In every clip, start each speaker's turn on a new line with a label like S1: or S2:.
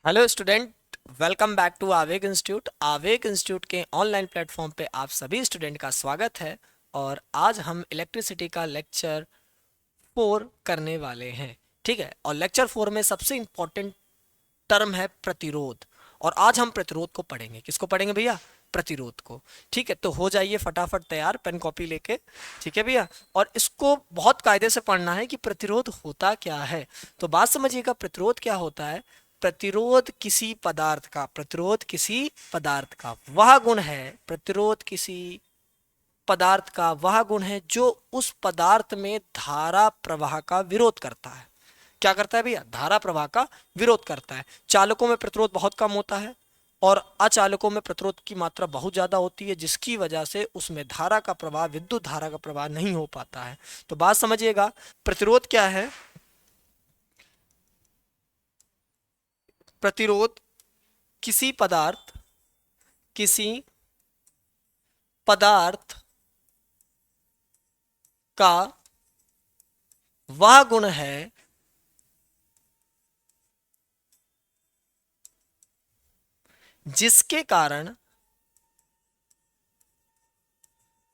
S1: Hello student. Welcome back to Aaveg institute. Aaveg institute के online platform पे आप सभी स्टूडेंट का स्वागत है। और आज हम इलेक्ट्रिसिटी का लेक्चर 4 करने वाले हैं। ठीक है, और लेक्चर 4 में सबसे इम्पोर्टेंट टर्म है प्रतिरोध। और आज हम प्रतिरोध को पढ़ेंगे। किसको पढ़ेंगे भैया? प्रतिरोध को। ठीक है, तो हो जाइए फटाफट तैयार पेन कॉपी लेके। ठीक है भैया, और इसको बहुत कायदे से पढ़ना है कि प्रतिरोध होता क्या है। तो बात समझिएगा, प्रतिरोध क्या होता है। प्रतिरोध किसी पदार्थ का, प्रतिरोध किसी पदार्थ का वह गुण है, प्रतिरोध किसी पदार्थ का वह गुण है जो उस पदार्थ में धारा प्रवाह का विरोध करता है। क्या करता है भैया? धारा प्रवाह का विरोध करता है। चालकों में प्रतिरोध बहुत कम होता है और अचालकों में प्रतिरोध की मात्रा बहुत ज्यादा होती है, जिसकी वजह से उसमें धारा का प्रवाह, विद्युत धारा का प्रवाह नहीं हो पाता है। तो बात समझिएगा, प्रतिरोध क्या है। प्रतिरोध किसी पदार्थ का वह गुण है जिसके कारण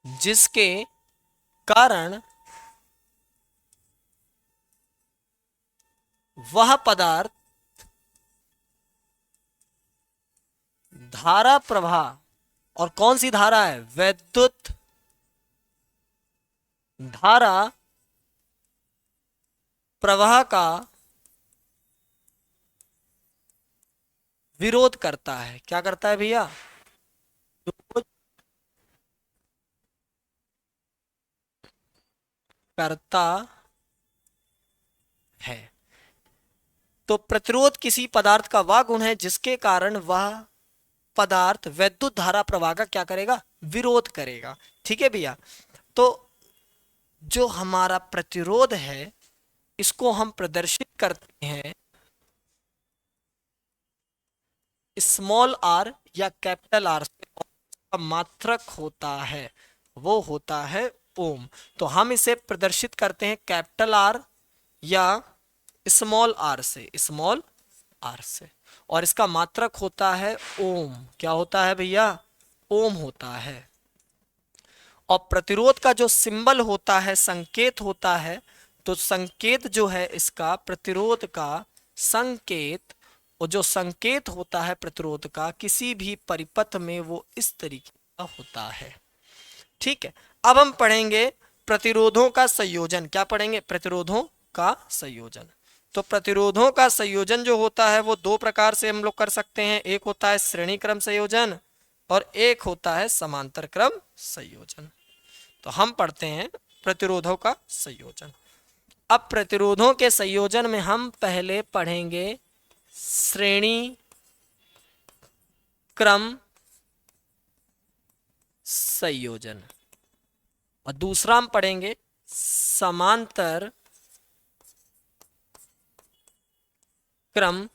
S1: जिसके कारण वह पदार्थ धारा प्रवाह, और कौन सी धारा है? वैद्युत धारा प्रवाह का विरोध करता है। क्या करता है भैया? विरोध करता है। तो प्रतिरोध किसी पदार्थ का वह गुण है जिसके कारण वह पदार्थ वैद्युत धारा प्रवाह का क्या करेगा? विरोध करेगा। ठीक है भैया, तो जो हमारा प्रतिरोध है इसको हम प्रदर्शित करते हैं स्मॉल आर या कैपिटल आर से। और इसका मात्रक होता है, वो होता है ओम। तो हम इसे प्रदर्शित करते हैं कैपिटल आर या स्मॉल आर से, स्मॉल आर से। और इसका मात्रक होता है ओम। क्या होता है भैया? ओम होता है। और प्रतिरोध का जो सिंबल होता है, संकेत होता है, तो संकेत जो है इसका, प्रतिरोध का संकेत, और जो संकेत होता है प्रतिरोध का किसी भी परिपथ में, वो इस तरीके का होता है। ठीक है, अब हम पढ़ेंगे प्रतिरोधों का संयोजन। क्या पढ़ेंगे? प्रतिरोधों का संयोजन। तो प्रतिरोधों का संयोजन जो होता है वो दो प्रकार से हम लोग कर सकते हैं। एक होता है श्रेणी क्रम संयोजन और एक होता है समांतर क्रम संयोजन। तो हम पढ़ते हैं प्रतिरोधों का संयोजन। अब प्रतिरोधों के संयोजन में हम पहले पढ़ेंगे श्रेणी क्रम संयोजन और दूसरा हम पढ़ेंगे समांतर क्रम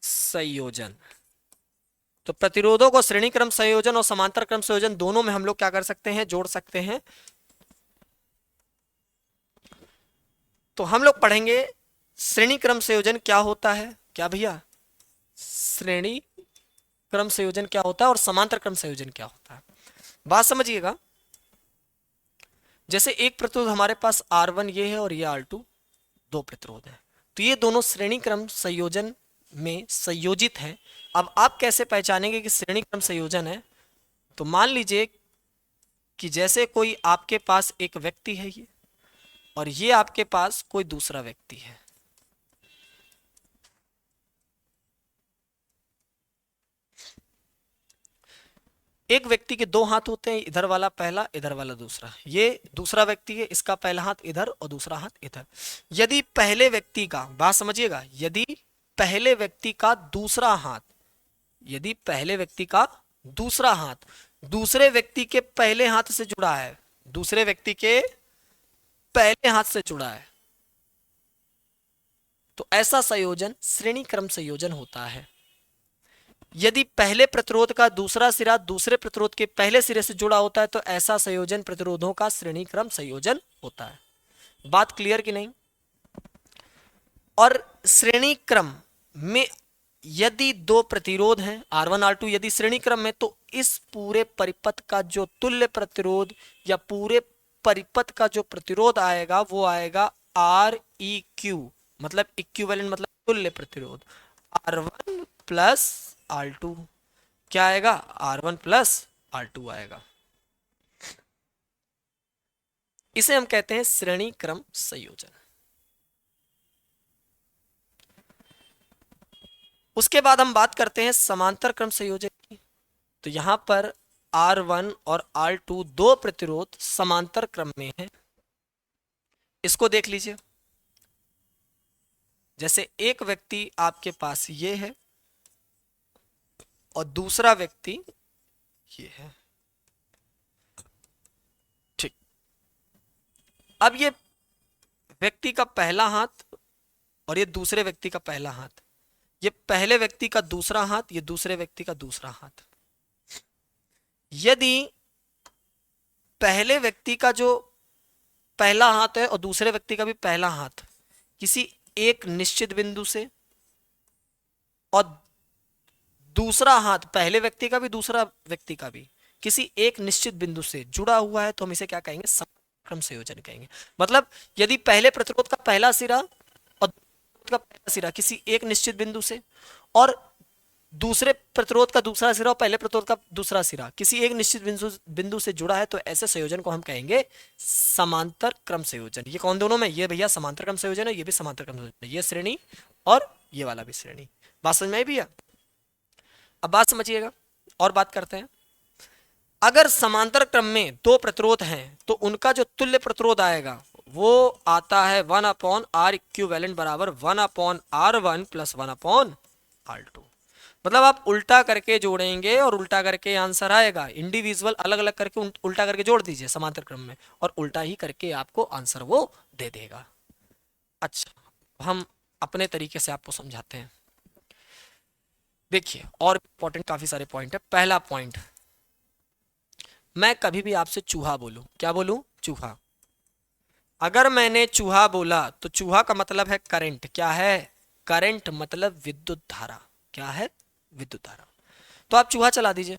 S1: संयोजन। तो प्रतिरोधों को श्रेणी क्रम संयोजन और समांतर क्रम संयोजन दोनों में हम लोग क्या कर सकते हैं? जोड़ सकते हैं। तो हम लोग पढ़ेंगे श्रेणी क्रम संयोजन क्या होता है। क्या भैया? श्रेणी क्रम संयोजन क्या होता है और समांतर क्रम संयोजन क्या होता है। बात समझिएगा, जैसे एक प्रतिरोध हमारे पास R1 ये है और ये R2, दो प्रतिरोध है, तो ये दोनों श्रेणी क्रम संयोजन में संयोजित है। अब आप कैसे पहचानेंगे कि श्रेणी क्रम संयोजन है? तो मान लीजिए कि जैसे कोई आपके पास एक व्यक्ति है ये, और ये आपके पास कोई दूसरा व्यक्ति है। एक व्यक्ति के दो हाथ होते हैं, इधर वाला पहला, इधर वाला दूसरा। ये दूसरा व्यक्ति है, इसका पहला हाथ इधर और दूसरा हाथ इधर। यदि पहले व्यक्ति का, बात समझिएगा, यदि पहले व्यक्ति का दूसरा हाथ, यदि पहले व्यक्ति का दूसरा हाथ दूसरे व्यक्ति के पहले हाथ से जुड़ा है, दूसरे व्यक्ति के पहले हाथ से जुड़ा है, तो ऐसा संयोजन श्रेणी क्रम संयोजन होता है। यदि पहले प्रतिरोध का दूसरा सिरा दूसरे प्रतिरोध के पहले सिरे से जुड़ा होता है, तो ऐसा संयोजन प्रतिरोधों का श्रेणी क्रम संयोजन होता है। बात क्लियर कि नहीं? और श्रेणी क्रम में यदि दो प्रतिरोध हैं R1 R2 यदि श्रेणी क्रम में, तो इस पूरे परिपथ का जो तुल्य प्रतिरोध या पूरे परिपथ का जो प्रतिरोध आएगा वो आएगा REQ, मतलब इक्विवेलेंट मतलब तुल्य प्रतिरोध R1 प्लस R2। क्या आएगा? R1 प्लस R2 आएगा। इसे हम कहते हैं श्रेणी क्रम संयोजन। उसके बाद हम बात करते हैं समांतर क्रम संयोजन की। तो यहां पर R1 और R2 दो प्रतिरोध समांतर क्रम में हैं। इसको देख लीजिए, जैसे एक व्यक्ति आपके पास ये है और दूसरा व्यक्ति ये है, ठीक। अब ये व्यक्ति का पहला हाथ और ये दूसरे व्यक्ति का पहला हाथ, ये पहले व्यक्ति का दूसरा हाथ, ये दूसरे व्यक्ति का दूसरा हाथ। यदि पहले व्यक्ति का जो पहला हाथ है और दूसरे व्यक्ति का भी पहला हाथ किसी एक निश्चित बिंदु से, और दूसरा हाथ पहले व्यक्ति का भी दूसरा व्यक्ति का भी किसी एक निश्चित बिंदु से जुड़ा हुआ है, तो हम इसे क्या कहेंगे? समांतर क्रम संयोजन कहेंगे। मतलब यदि पहले प्रतिरोध का पहला सिरा और का पहला सिरा किसी एक निश्चित बिंदु से, और दूसरे प्रतिरोध का दूसरा सिरा और पहले प्रतिरोध का दूसरा सिरा किसी एक निश्चित बिंदु से जुड़ा है, तो ऐसे संयोजन को हम कहेंगे समांतर क्रम संयोजन। ये कौन दोनों में? ये भैया समांतर क्रम संयोजन है, ये भी समांतर क्रम संयोजन है, ये श्रेणी और ये वाला भी श्रेणी। बात समझ में आई भैया? अब बात समझिएगा और बात करते हैं। अगर समांतर क्रम में दो प्रतिरोध हैं तो उनका जो तुल्य प्रतिरोध आएगा वो आता है 1/R इक्विवेलेंट बराबर 1/R1 प्लस 1/R2। मतलब आप उल्टा करके जोड़ेंगे और उल्टा करके आंसर आएगा। इंडिविजुअल अलग अलग करके उल्टा करके जोड़ दीजिए समांतर क्रम में, और उल्टा ही करके आपको आंसर वो दे देगा। अच्छा, हम अपने तरीके से आपको समझाते हैं। देखिए, और इंपॉर्टेंट काफी सारे पॉइंट है। पहला पॉइंट, मैं कभी भी आपसे चूहा बोलूं, क्या बोलूं? चूहा। अगर मैंने चूहा बोला तो चूहा का मतलब है करंट। क्या है? करंट मतलब विद्युत धारा। क्या है? विद्युत धारा। तो आप चूहा चला दीजिए,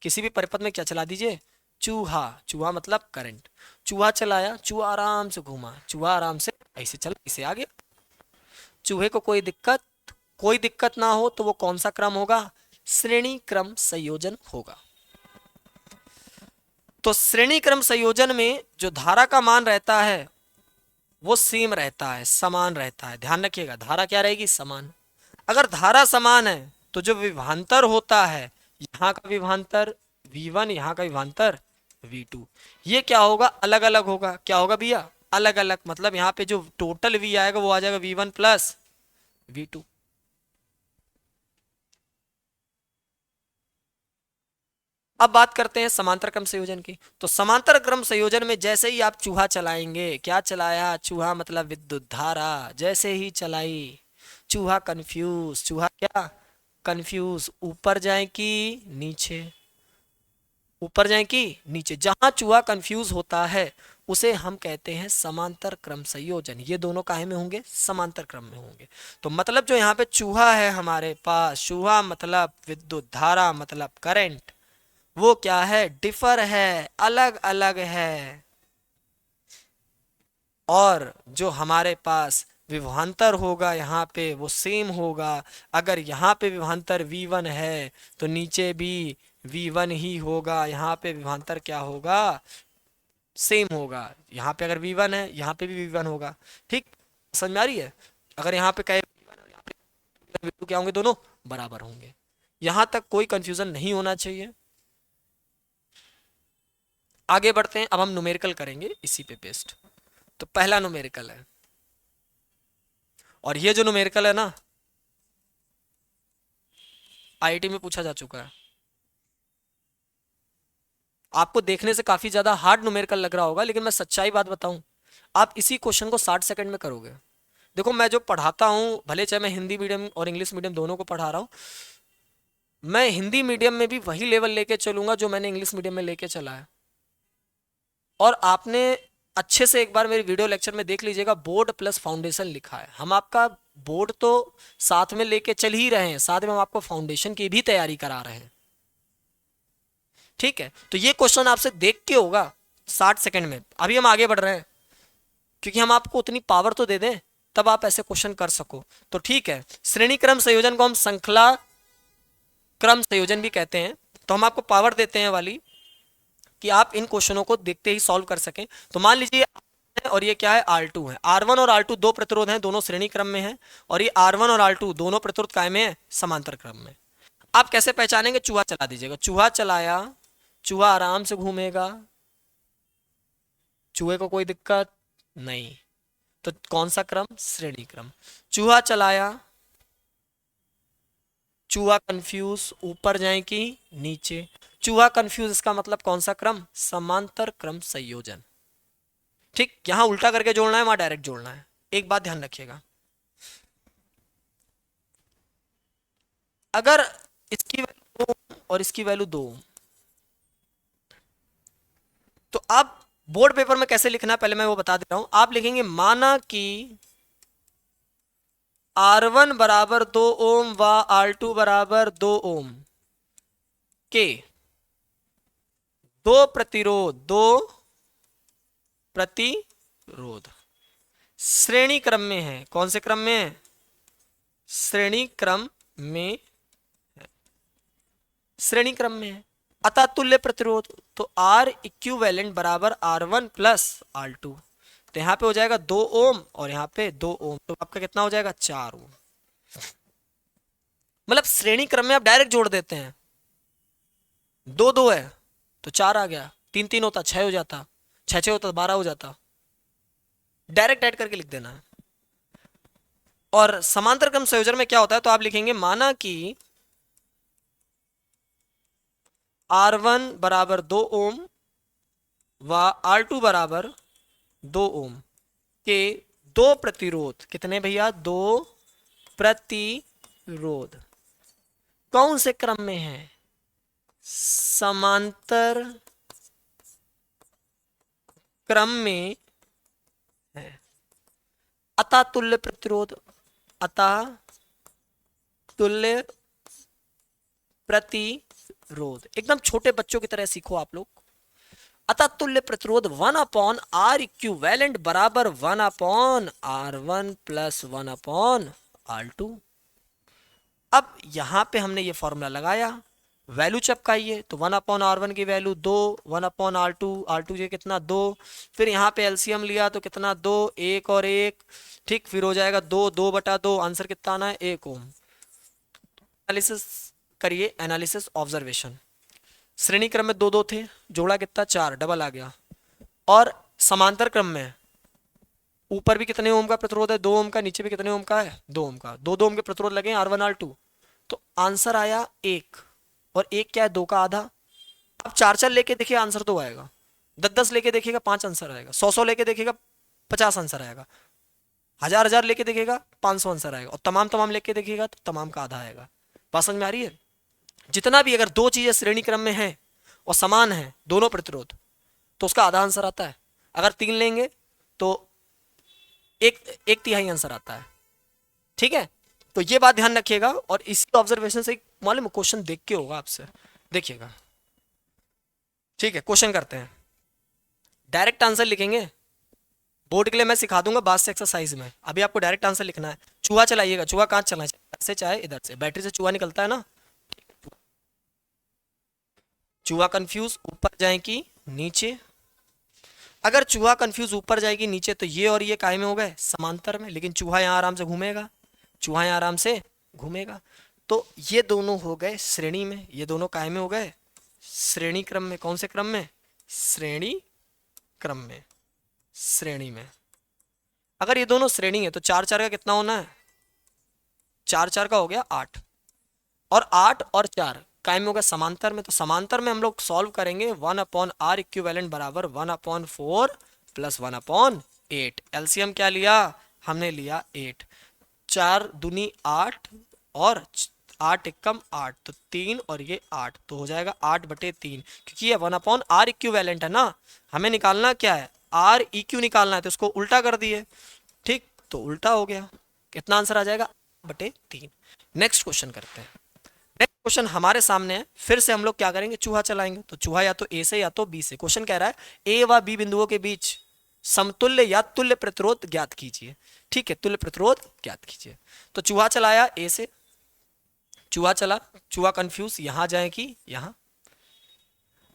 S1: किसी भी परिपथ में क्या चला दीजिए? चूहा। चूहा मतलब करंट। चूहा चलाया, चूहा आराम से घूमा, चूहा आराम से ऐसे चला, इसे आ गया। चूहे को कोई दिक्कत ना हो तो वो कौन सा क्रम होगा? श्रेणी क्रम संयोजन होगा। तो श्रेणी क्रम संयोजन में जो धारा का मान रहता है वो सेम रहता है, समान रहता है। ध्यान रखिएगा, धारा क्या रहेगी? समान। अगर धारा समान है तो जो विभवांतर होता है, यहाँ का विभवांतर V1, यहाँ का विभवांतर V2, ये क्या होगा? अलग अलग होगा। क्या होगा भैया? अलग अलग। मतलब यहाँ पे जो टोटल V आएगा वो आ जाएगा V1 प्लस V2। अब बात करते हैं समांतर क्रम संयोजन की। तो समांतर क्रम संयोजन में जैसे ही आप चूहा चलाएंगे, क्या चलाया? चूहा मतलब विद्युत धारा। जैसे ही चलाई, चूहा कंफ्यूज। चूहा क्या? कंफ्यूज। ऊपर जाए कि नीचे? ऊपर जाए कि नीचे? जहां चूहा कंफ्यूज होता है उसे हम कहते हैं समांतर क्रम संयोजन। ये दोनों काहे में होंगे? समांतर क्रम में होंगे। तो मतलब जो यहाँ पे चूहा है हमारे पास, चूहा मतलब विद्युत धारा मतलब करंट, वो क्या है? डिफर है, अलग अलग है। और जो हमारे पास विभवांतर होगा यहाँ पे वो सेम होगा। अगर यहाँ पे विभवांतर V1 है तो नीचे भी V1 ही होगा। यहाँ पे विभवांतर क्या होगा? सेम होगा। यहाँ पे अगर V1 है, यहाँ पे भी V1 होगा। ठीक, समझ में आ रही है? अगर यहाँ पे कहे V2 क्या होंगे? दोनों बराबर होंगे। यहाँ तक कोई कंफ्यूजन नहीं होना चाहिए। आगे बढ़ते हैं। अब हम न्यूमेरिकल करेंगे इसी पे बेस्ड। तो पहला न्यूमेरिकल है, और ये जो न्यूमेरिकल है ना, आईआईटी में पूछा जा चुका है। आपको देखने से काफी ज्यादा हार्ड न्यूमेरिकल लग रहा होगा, लेकिन मैं सच्चाई बात बताऊं, आप इसी क्वेश्चन को 60 सेकंड में करोगे। देखो, मैं जो पढ़ाता हूं, भले चाहे मैं हिंदी मीडियम और इंग्लिश मीडियम दोनों को पढ़ा रहा हूं, मैं हिंदी मीडियम में भी वही लेवल लेके चलूंगा जो मैंने इंग्लिश मीडियम में लेके चला है। और आपने अच्छे से एक बार मेरी वीडियो लेक्चर में देख लीजिएगा, बोर्ड प्लस फाउंडेशन लिखा है। हम आपका बोर्ड तो साथ में लेके चल ही रहे हैं, साथ में हम आपको फाउंडेशन की भी तैयारी करा रहे हैं। ठीक है, तो ये क्वेश्चन आपसे देख के होगा 60 सेकंड में। अभी हम आगे बढ़ रहे हैं क्योंकि हम आपको उतनी पावर तो दे दें तब आप ऐसे क्वेश्चन कर सको। तो ठीक है, श्रेणी क्रम संयोजन को हम श्रृंखला क्रम संयोजन भी कहते हैं। तो हम आपको पावर देते हैं वाली कि आप इन क्वेश्चनों को देखते ही सॉल्व कर सकें। तो मान लीजिए और ये क्या है, R2 है। R1 और R2 दो प्रतिरोध हैं, दोनों श्रेणी क्रम में हैं, और ये R1 और R2 दोनों प्रतिरोध काय में है, समांतर क्रम में। आप कैसे पहचानेंगे, चूहा चला दीजिएगा। चूहा चलाया, चूहा आराम से घूमेगा, चूहे को कोई दिक्कत नहीं। तो कौन सा क्रम, श्रेणी क्रम। चूहा चलाया, चूहा कंफ्यूज, ऊपर जाए कि नीचे। चूहा कंफ्यूज, इसका मतलब कौन सा क्रम, समांतर क्रम संयोजन। ठीक, यहां उल्टा करके जोड़ना है, वहां डायरेक्ट जोड़ना है। एक बात ध्यान रखिएगा, अगर इसकी वैल्यू 2 और इसकी वैल्यू 2, तो आप बोर्ड पेपर में कैसे लिखना है पहले मैं वो बता दे रहा हूं। आप लिखेंगे माना कि R1 बराबर 2 ओम व R2 बराबर 2 ओम के दो प्रतिरोध श्रेणी क्रम में है। कौन से क्रम में है, श्रेणी क्रम में है, श्रेणी क्रम में है। अतः तुल्य प्रतिरोध, तो R इक्विवेलेंट बराबर R1 प्लस R2। तो यहां पे हो जाएगा 2 ओम और यहां पे 2 ओम, तो आपका कितना हो जाएगा, 4 ओम। मतलब श्रेणी क्रम में आप डायरेक्ट जोड़ देते हैं। 2 2 है तो 4 आ गया, 3 3 होता 6 हो जाता, 6 6 होता 12 हो जाता। डायरेक्ट ऐड करके लिख देना है। और समांतर क्रम संयोजन में क्या होता है, तो आप लिखेंगे माना कि R1 बराबर 2 ओम व R2 बराबर 2 ओम के दो प्रतिरोध, कितने भैया, 2 प्रतिरोध कौन से क्रम में है, समांतर क्रम में है। अतः तुल्य प्रतिरोध, अतः तुल्य प्रतिरोध, एकदम छोटे बच्चों की तरह सीखो आप लोग। अतः तुल्य प्रतिरोध 1/R इक्विवेलेंट बराबर 1/R1 प्लस 1/R2। अब यहां पे हमने ये फॉर्मूला लगाया, वैल्यू चपकाइए, तो 1/R1 की वैल्यू 2, 1/R2, R2 ये कितना 2, फिर यहाँ पे एलसीएम लिया तो कितना 2, 1 और 1, ठीक, फिर हो जाएगा 2, 2/2, आंसर कितना आना है, 1 ओम। एनालिसिस करिए, एनालिसिस ऑब्जर्वेशन। श्रेणी क्रम में 2 2 थे, जोड़ा कितना 4, डबल आ गया। और समांतर क्रम में ऊपर भी कितने ओम का प्रतिरोध है, 2 ओम का, नीचे भी कितने ओम का है, 2 ओम का। 2 2 ओम के प्रतिरोध लगे R1 R2, तो आंसर आया 1, और 1 क्या है, 2 का आधा। अब 4 4 लेके देखिए आंसर 2 आएगा, 10 10 लेके देखिएगा 5 आंसर आएगा, 100 100 लेके देखिएगा 50 आंसर आएगा, 1000 1000 लेके देखिएगा 500 आंसर आएगा, और तमाम तमाम लेके देखिएगा तो तमाम का आधा आएगा। बात समझ में आ रही है। जितना भी अगर दो चीजें श्रेणी क्रम में है और समान है दोनों प्रतिरोध, तो उसका आधा आंसर आता है। अगर 3 लेंगे तो एक तिहाई आंसर आता है। ठीक है, तो ये बात ध्यान रखिएगा। और इसी ऑब्जर्वेशन से मालूम क्वेश्चन देख के होगा आपसे, देखिएगा। ठीक है, क्वेश्चन करते हैं, डायरेक्ट आंसर लिखेंगे। बोर्ड के लिए मैं सिखा दूंगा बाद से एक्सरसाइज में, अभी आपको डायरेक्ट आंसर लिखना है। चूहा चलाइएगा, चूहा कहाँ चलना चाहिए, इधर से चाहे इधर से, बैटरी से चूहा निकलता है ना। चूहा कंफ्यूज, ऊपर जाए कि नीचे। अगर चूहा कंफ्यूज ऊपर जाएगी नीचे तो ये और ये काय में हो गए, समांतर में, लेकिन चूहा यहाँ आराम से घूमेगा, चूहा यहाँ आराम से घूमेगा। तो ये दोनों हो गए श्रेणी में, ये दोनों काय में हो गए, श्रेणी क्रम में। कौन से क्रम में, श्रेणी क्रम में, श्रेणी में। अगर ये दोनों श्रेणी है तो 4 4 का कितना होना है, 4 4 का हो गया 8, और 8 और 4 काय में होगा, समांतर में। तो समांतर में हम लोग सॉल्व करेंगे, 1/R इक्विवेलेंट बराबर 1/4 प्लस 1/8। एलसीएम क्या लिया, हमने लिया 8, 4 दूनी 8 और 8 एकम 8, तो 3 और ये 8, तो हो जाएगा 8/3, क्योंकि ये 1/R इक्विवेलेंट है ना। हमें निकालना क्या है, आर ई क्यू निकालना है तो इसको उल्टा कर दिए, ठीक, तो उल्टा हो गया। कितना आंसर आ जाएगा? 8/3। नेक्स्ट क्वेश्चन करते हैं। नेक्स्ट क्वेश्चन हमारे सामने है, फिर से हम लोग क्या करेंगे, चूहा चलाएंगे। तो चूहा या तो ए से या तो बी से। क्वेश्चन कह रहा है ए व बी बिंदुओं के बीच समतुल्य या तुल्य प्रतिरोध ज्ञात कीजिए। ठीक है, तुल्य प्रतिरोध ज्ञात कीजिए। तो चूहा चलाया ए से, चूहा चला, चूहा कंफ्यूज, यहां जाए कि यहां।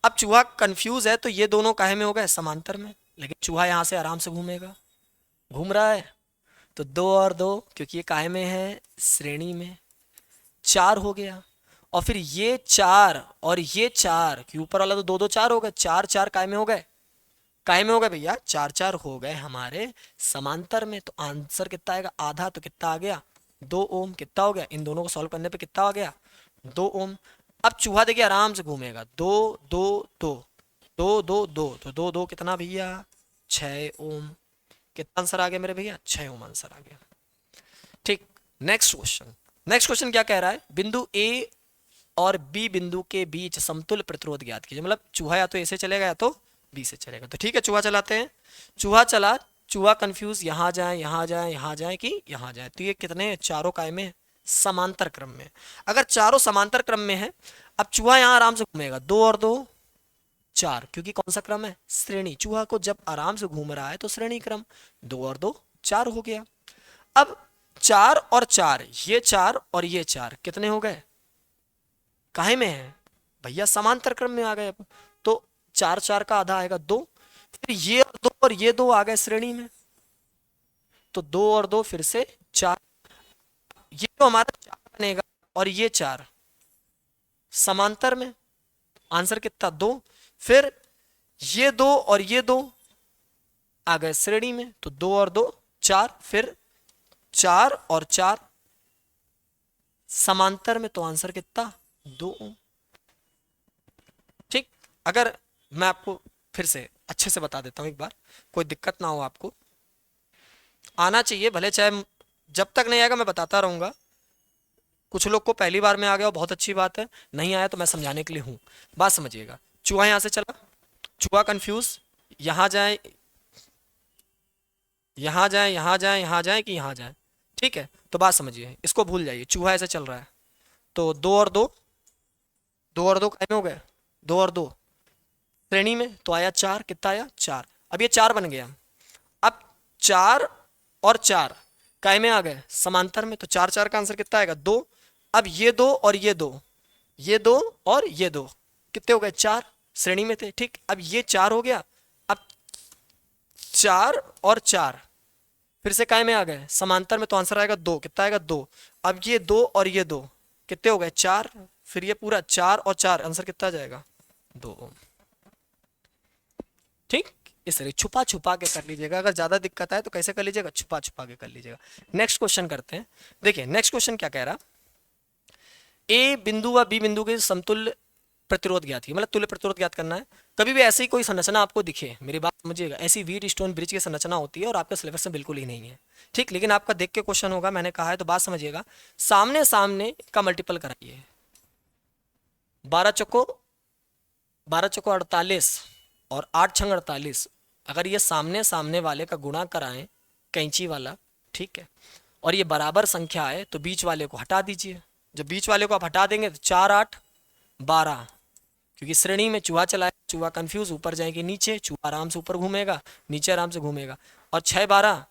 S1: अब चूहा कंफ्यूज है तो ये दोनों काहे में हो गए, समांतर में, लेकिन चूहा यहां से आराम से घूमेगा, घूम रहा है, तो 2 और 2, क्योंकि ये काहे में है, श्रेणी में, 4 हो गया। और फिर ये 4 और ये 4, कि ऊपर वाला तो 2 2 4 हो गए, 4 4 काहे में हो गए, काहे में हो गए भैया, 4 4 हो गए हमारे समांतर में। तो आंसर कितना आएगा, आधा, तो कितना आ गया, 2 ओम। कितना हो गया, इन दोनों को सॉल्व करने पे कितना आ गया, 2 ओम। अब चूहा देखिए आराम से घूमेगा, 2 2 2 2 2 2, तो 2 2 कितना भैया, 6 ओम। कितना आंसर आ गया मेरे भैया, 6 ओम आंसर आ गया। ठीक, नेक्स्ट क्वेश्चन। नेक्स्ट क्वेश्चन क्या कह रहा है, बिंदु ए और बी बिंदु के बीच समतुल्य प्रतिरोध ज्ञात कीजिए। मतलब चूहा या तो ए से चलेगा या तो बी से चलेगा। तो ठीक है, चूहा चलाते हैं। चूहा चला, चूहा कंफ्यूज, यहां जाए यहां जाए यहां जाए कि यहां जाए। तो ये कितने, चारों काय में, समांतर क्रम में। अगर चारों समांतर क्रम में है, अब चूहा यहां आराम से घूमेगा, 2 और 2 4, क्योंकि कौन सा क्रम है, श्रेणी। चूहा को जब आराम से घूम रहा है तो श्रेणी क्रम, 2 और 2 4 हो गया। अब 4 और 4, ये 4 और ये 4 कितने हो गए, काहे में है भैया, समांतर क्रम में आ गए। अब तो 4 4 का आधा आएगा 2, फिर ये 2 और ये 2 आ गए श्रेणी में, तो 2 और 2 फिर से 4, ये तो हमारा 4 बनेगा, और ये 4 समांतर में, आंसर कितना, 2। फिर ये 2 और ये 2 आ गए श्रेणी में, तो 2 और 2 4, फिर 4 और 4 समांतर में, तो आंसर कितना, 2 ओम। ठीक, अगर मैं आपको फिर से अच्छे से बता देता हूं एक बार, कोई दिक्कत ना हो, आपको आना चाहिए, भले चाहे जब तक नहीं आएगा मैं बताता रहूंगा। कुछ लोग को पहली बार में आ गया, बहुत अच्छी बात है, नहीं आया तो मैं समझाने के लिए हूं, बात समझिएगा। चूहा यहां से चला, चूहा कंफ्यूज, यहां जाए यहां जाए यहां जाए यहां जाए कि यहां जाए। ठीक है, तो बात समझिए, इसको भूल जाइए, चूहा ऐसे चल रहा है, तो 2 और 2, 2 और 2 काय में हो गए, 2 और 2 श्रेणी में, तो आया 4, कितना आया, 4। अब ये 4 बन गया। अब 4 और 4 काय में आ गए, समांतर में, तो 4 4 का आंसर कितना आएगा, 2। अब ये 2 और ये 2, ये 2 और ये 2 कितने हो गए, 4, श्रेणी में थे। ठीक, अब ये 4 हो गया। अब 4 और 4 फिर से काय में आ गए, समांतर में, तो आंसर आएगा 2, कितना आएगा, 2। अब ये 2 और ये 2 कितने हो गए, 4, फिर ये पूरा 4 और 4, आंसर कितना जाएगा, 2 ओम। ठीक, इस तरह छुपा छुपा के कर लीजिएगा, अगर ज्यादा दिक्कत आए तो कैसे कर लीजिएगा, छुपा छुपा के कर लीजिएगा। नेक्स्ट क्वेश्चन करते हैं। देखिए नेक्स्ट क्वेश्चन क्या कह रहा, ए बिंदु व बी बिंदु के समतुल्य प्रतिरोध ज्ञात कीजिए, मतलब तुल्य प्रतिरोध ज्ञात करना है। कभी भी ऐसी कोई संरचना आपको दिखे, मेरी बात समझिएगा, ऐसी व्हीट स्टोन ब्रिज की संरचना होती है और आपके सिलेबस में बिल्कुल ही नहीं है, ठीक, लेकिन आपका देख के क्वेश्चन होगा, मैंने कहा है, तो बात समझिएगा। सामने सामने का मल्टीपल कराइए, 12 चौको 48 और 8 छंग 48, अगर ये सामने सामने वाले का गुणा कराएं कैंची वाला, ठीक है, और ये बराबर संख्या है, तो बीच वाले को हटा दीजिए। जब बीच वाले को आप हटा देंगे तो 4 8 12, क्योंकि श्रेणी में चूहा चलाए, चूहा कंफ्यूज, ऊपर जाएंगे नीचे, चूहा आराम से ऊपर घूमेगा, नीचे आराम से घूमेगा, और 6 12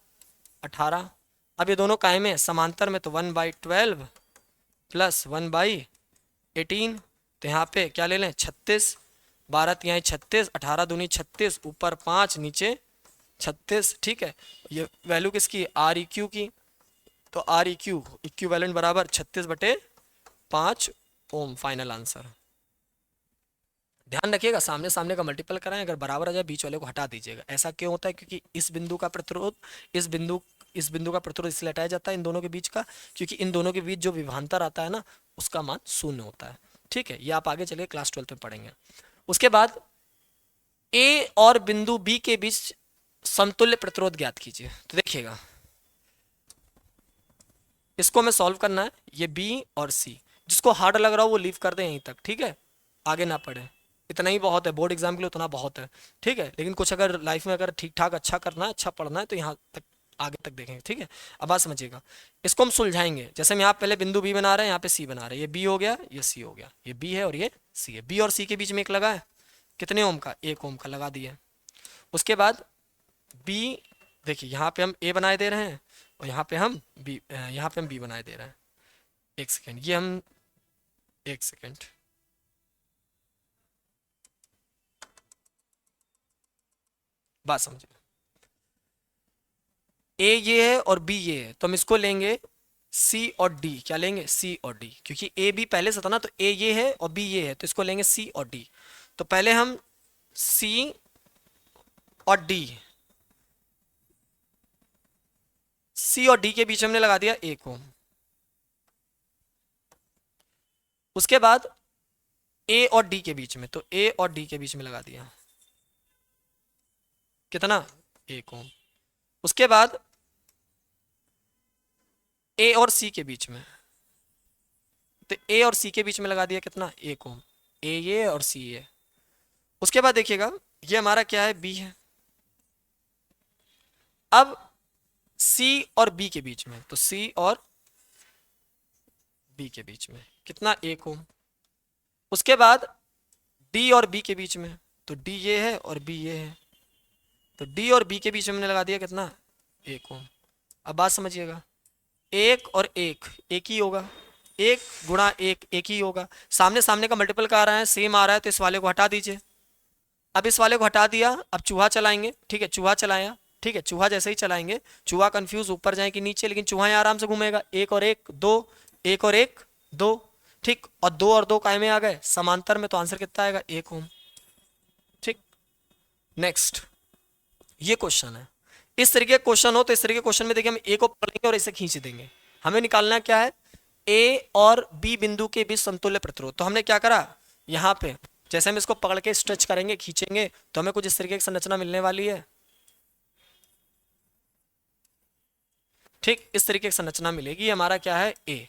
S1: 18। अब ये दोनों कायम है, समांतर में, तो 1/12 प्लस 1/18, तो यहाँ पे क्या ले लें, 36, 12 तिहाई 36, 18 दूनी 36, ऊपर 5 नीचे 36। ठीक है, ये वैल्यू किसकी, आर ई क्यू की, तो आर ई क्यू इक्विवेलेंट बराबर 36/5 ओम, फाइनल आंसर। ध्यान रखिएगा, सामने सामने का मल्टीपल कराएं, अगर बराबर आ जाए बीच वाले को हटा दीजिएगा। ऐसा क्यों होता है, क्योंकि इस बिंदु का प्रतिरोध, इस बिंदु का प्रतिरोध इसलिए हटाया जाता है इन दोनों के बीच का, क्योंकि इन दोनों के बीच जो विभांतर आता है ना, उसका मान 0 होता है। ठीक है, ये आप आगे चलिए क्लास 12 में पढ़ेंगे। उसके बाद ए और बिंदु बी के बीच समतुल्य प्रतिरोध ज्ञात कीजिए। तो देखिएगा, इसको हमें सॉल्व करना है, ये बी और सी, जिसको हार्ड लग रहा हो वो लीव कर दे यहीं तक, ठीक है, आगे ना पढ़े। इतना ही बहुत है, बोर्ड एग्जाम के लिए उतना बहुत है, ठीक है। लेकिन कुछ अगर लाइफ में अगर ठीक ठाक अच्छा करना है, अच्छा पढ़ना है, तो यहाँ तक आगे तक देखेंगे, ठीक है। अब बात समझिएगा, इसको हम सुलझाएंगे। जैसे हम यहाँ पहले बिंदु बी बना रहे हैं, यहाँ पे सी बना रहे हैं, ये बी हो गया, ये सी हो गया, ये बी है और ये सी है। बी और सी के बीच में एक लगा है, कितने ओम का, 1 ओम का लगा दिया। उसके बाद बी, देखिए यहाँ पे हम ए बनाए दे रहे हैं और यहाँ पे हम बी, यहाँ पे हम बी बनाए दे रहे हैं। एक सेकेंड, ये हम, एक सेकेंड, बात समझिए। ए ये है और बी ये है, तो हम इसको लेंगे सी और डी। क्या लेंगे, सी और डी, क्योंकि ए बी पहले से था ना, तो ए ये है और बी ये है, तो इसको लेंगे सी और डी। तो पहले हम सी और डी, सी और डी के बीच में हमने लगा दिया 1 ओम। उसके बाद ए और डी के बीच में, तो ए और डी के बीच में लगा दिया कितना, 1 ओम। उसके बाद ए और सी के बीच में, तो ए और सी के बीच में लगा दिया कितना, 1 ओम। ए ये और सी ये। उसके बाद देखिएगा, ये हमारा क्या है, बी है। अब सी और बी के बीच में, तो सी और बी के बीच में कितना, 1 ओम। उसके बाद डी और बी के बीच में, तो डी ये है और बी ये है, तो डी और बी के बीच में हमने लगा दिया कितना, 1 ओम। अब बात समझिएगा, एक और एक ही होगा, एक गुणा एक ही होगा। सामने सामने का मल्टीपल का आ रहा है, सेम आ रहा है, तो इस वाले को हटा दीजिए। अब इस वाले को हटा दिया, अब चूहा चलाएंगे, ठीक है, चूहा चलाया, ठीक है। चूहा जैसे ही चलाएंगे, चूहा कंफ्यूज ऊपर जाए कि नीचे, लेकिन चूहा यहाँ आराम से घूमेगा। एक और एक दो, एक और एक दो, ठीक, और दो और दो काय में आ गए, समांतर में, तो आंसर कितना आएगा, 1 ओम, ठीक। नेक्स्ट, ये क्वेश्चन है। इस तरीके का क्वेश्चन हो तो इस तरीके के क्वेश्चन में देखिए हम ए को पकड़ लेंगे और इसे खींच देंगे। हमें निकालना क्या है, ए और बी बिंदु के बीच समतुल्य प्रतिरोध। तो हमने क्या करा, यहाँ पे जैसे हम इसको पकड़ के स्ट्रेच करेंगे, खींचेंगे, तो हमें कुछ इस तरीके की संरचना मिलने वाली है, ठीक। इस तरीके की संरचना मिलेगी, हमारा क्या है, ए,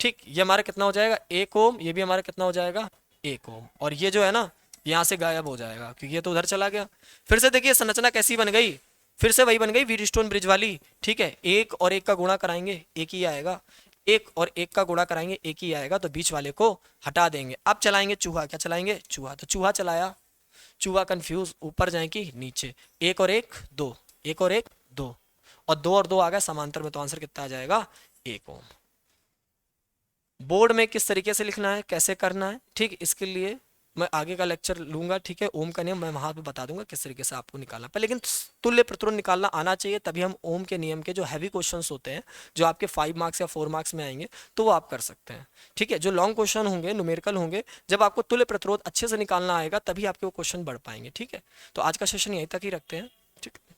S1: ठीक। ये हमारा कितना हो जाएगा, 1 ओम। ये भी हमारा कितना हो जाएगा, 1 ओम। और ये जो है ना, यहाँ से गायब हो जाएगा क्योंकि ये तो उधर चला गया। फिर से देखिए संरचना कैसी बन गई, फिर से वही बन गई, व्हीटस्टोन ब्रिज वाली, ठीक है। एक और एक का गुणा कराएंगे, एक ही आएगा, एक और एक का गुणा कराएंगे, एक ही आएगा, तो बीच वाले को हटा देंगे। अब चलाएंगे चूहा, क्या चलाएंगे, चूहा, तो चूहा चलाया, चूहा कंफ्यूज ऊपर जाए कि नीचे, एक और एक दो, एक और एक दो, और दो आ गया समांतर में, तो आंसर कितना आ जाएगा, 1 ओम। बोर्ड में किस तरीके से लिखना है, कैसे करना है, ठीक, इसके लिए मैं आगे का लेक्चर लूंगा, ठीक है। ओम का नियम मैं वहां पे बता दूंगा किस तरीके से आपको निकालना पर, लेकिन तुल्य प्रतिरोध निकालना आना चाहिए, तभी हम ओम के नियम के जो हैवी क्वेश्चंस होते हैं, जो आपके 5 मार्क्स या 4 मार्क्स में आएंगे, तो वो आप कर सकते हैं, ठीक है। जो लॉन्ग क्वेश्चन होंगे, न्यूमेरिकल होंगे, जब आपको तुल्य प्रतिरोध अच्छे से निकालना आएगा, तभी आपके वो क्वेश्चन बढ़ पाएंगे, ठीक है। तो आज का सेशन यहीं तक ही रखते हैं, ठीक है।